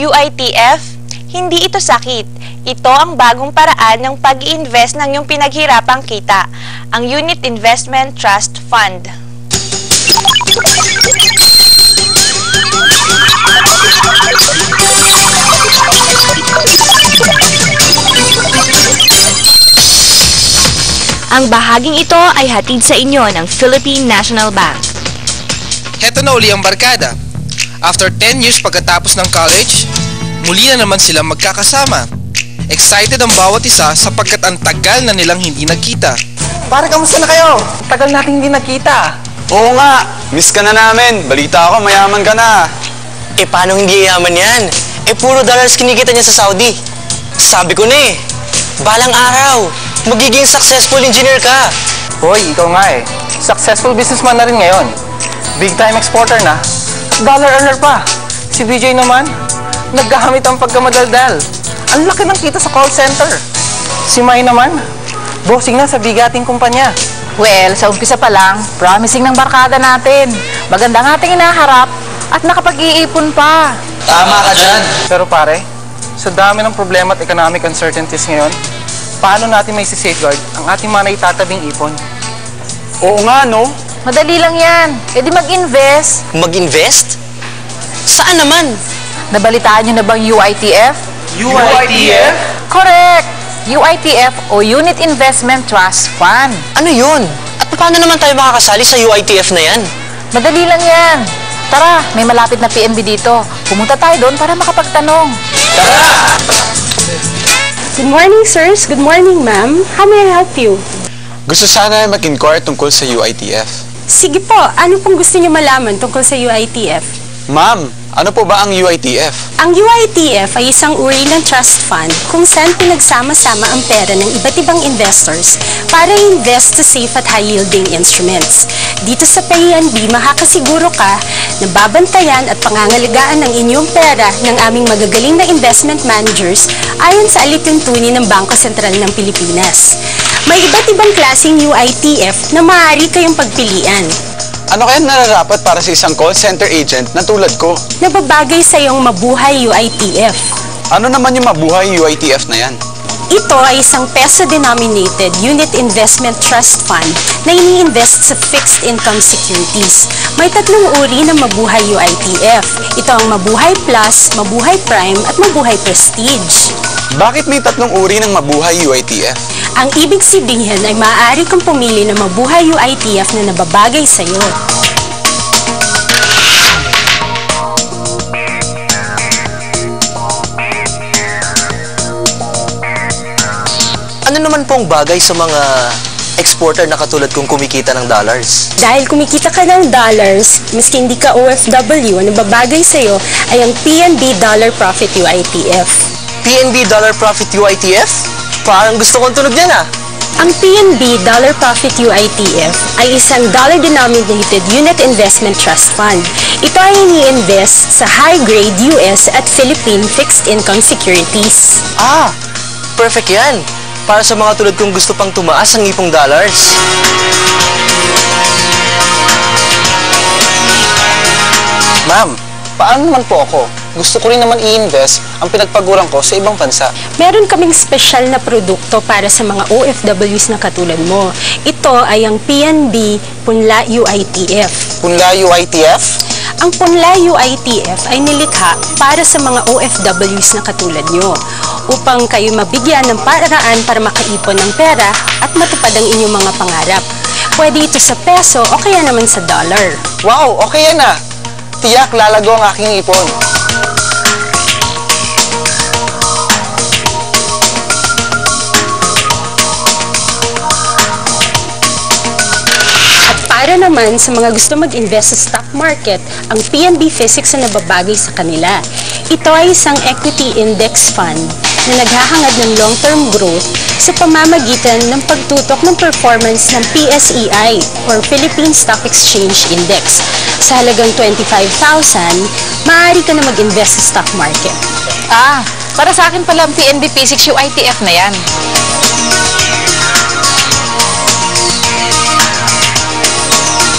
UITF, hindi ito sakit. Ito ang bagong paraan ng pag-i-invest ng iyong pinaghirapang kita, ang Unit Investment Trust Fund. Ang bahaging ito ay hatid sa inyo ng Philippine National Bank. Heto na uli ang barkada. After 10 years pagkatapos ng college, muli na naman silang magkakasama. Excited ang bawat isa sapagkat ang tagal na nilang hindi nagkita. Pare, kamusta na kayo? Tagal natin hindi nagkita. Oo nga, miss ka na namin. Balita ako, mayaman ka na. Eh, paano hindi yaman yan? Eh, puro dollars kinikita niya sa Saudi. Sabi ko na eh, balang araw, magiging successful engineer ka. Hoy, ikaw nga eh. Successful businessman na rin ngayon. Big time exporter na. Dollar earner pa. Si BJ naman, naggahamit ang pagkamadaldal. Ang laki ng kita sa call center. Si Mai naman, bossing na sa bigating kumpanya. Well, sa umpisa pa lang, promising ng barkada natin. Maganda nga ating inaharap at nakapag-iipon pa. Tama ka dyan. Pero pare, sa dami ng problema at economic uncertainties ngayon, paano natin may safeguard ang ating mga naitatabing ipon? Oo nga, no? Madali lang yan. E di mag-invest. Mag-invest? Saan naman? Nabalitaan nyo na bang UITF? UITF? Correct! UITF o Unit Investment Trust Fund. Ano yun? At paano naman tayo makakasali sa UITF na yan? Madali lang yan. Tara, may malapit na PNB dito. Pumunta tayo doon para makapagtanong. Tara! Good morning, sirs. Good morning, ma'am. How may I help you? Gusto sana mag-inquire tungkol sa UITF. Sige po, ano pong gusto niyo malaman tungkol sa UITF? Ma'am, ano po ba ang UITF? Ang UITF ay isang uri ng trust fund kung saan pinagsama-sama ang pera ng iba't ibang investors para invest sa safe at high-yielding instruments. Dito sa PNB, makakasiguro ka na babantayan at pangangalagaan ng inyong pera ng aming magagaling na investment managers ayon sa alituntunin ng Bangko Sentral ng Pilipinas. May iba't ibang klaseng UITF na maaari kayong pagpilian. Ano kaya nararapat para sa isang call center agent na tulad ko? Nababagay sa iyong mabuhay UITF. Ano naman yung mabuhay UITF na yan? Ito ay isang peso-denominated Unit Investment Trust Fund na ini-invest sa fixed income securities. May tatlong uri ng mabuhay UITF. Ito ang Mabuhay Plus, Mabuhay Prime at Mabuhay Prestige. Bakit may tatlong uri ng mabuhay UITF? Ang ibig sabihin ay maaari kang pumili ng mabuhay UITF na nababagay sa iyo. Ano naman pong bagay sa mga exporter na katulad kong kumikita ng dollars? Dahil kumikita ka ng dollars, miski hindi ka OFW, ang nababagay sa iyo ay ang PNB Dollar Profit UITF. PNB Dollar Profit UITF? Parang gusto kong tunog yan ah. Ang PNB Dollar Profit UITF ay isang dollar-denominated unit investment trust fund. Ito ay ini-invest sa high-grade US at Philippine fixed income securities. Ah, perfect yan. Para sa mga tulad kong gusto pang tumaas ang ipong dollars. Ma'am, paano naman po ako? Gusto ko rin naman i-invest ang pinagpaguran ko sa ibang bansa. Meron kaming special na produkto para sa mga OFWs na katulad mo. Ito ay ang PNB Punla UITF. Punla UITF? Ang Punla UITF ay nilikha para sa mga OFWs na katulad nyo upang kayo mabigyan ng paraan para makaipon ng pera at matupad ang inyong mga pangarap. Pwede ito sa peso o kaya naman sa dollar. Wow, okay yan ah. Tiyak lalago ang aking ipon. Para naman sa mga gusto mag-invest sa stock market, ang PNB Physics na nababagay sa kanila. Ito ay isang equity index fund na naghahangad ng long-term growth sa pamamagitan ng pagtutok ng performance ng PSEI or Philippine Stock Exchange Index. Sa halagang 25,000, maaari ka na mag-invest sa stock market. Ah, para sa akin pala ang PNB Physics UITF na yan.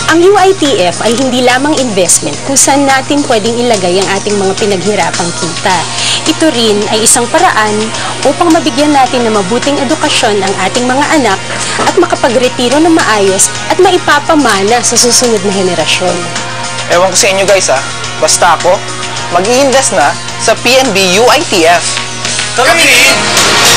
Ang UITF ay hindi lamang investment kung saan natin pwedeng ilagay ang ating mga pinaghirapang kita. Ito rin ay isang paraan upang mabigyan natin ng mabuting edukasyon ang ating mga anak at makapagretiro ng maayos at maipapamana sa susunod na henerasyon. Ewan ko sa inyo guys basta ako, mag-i-invest na sa PNB UITF. Kami rin!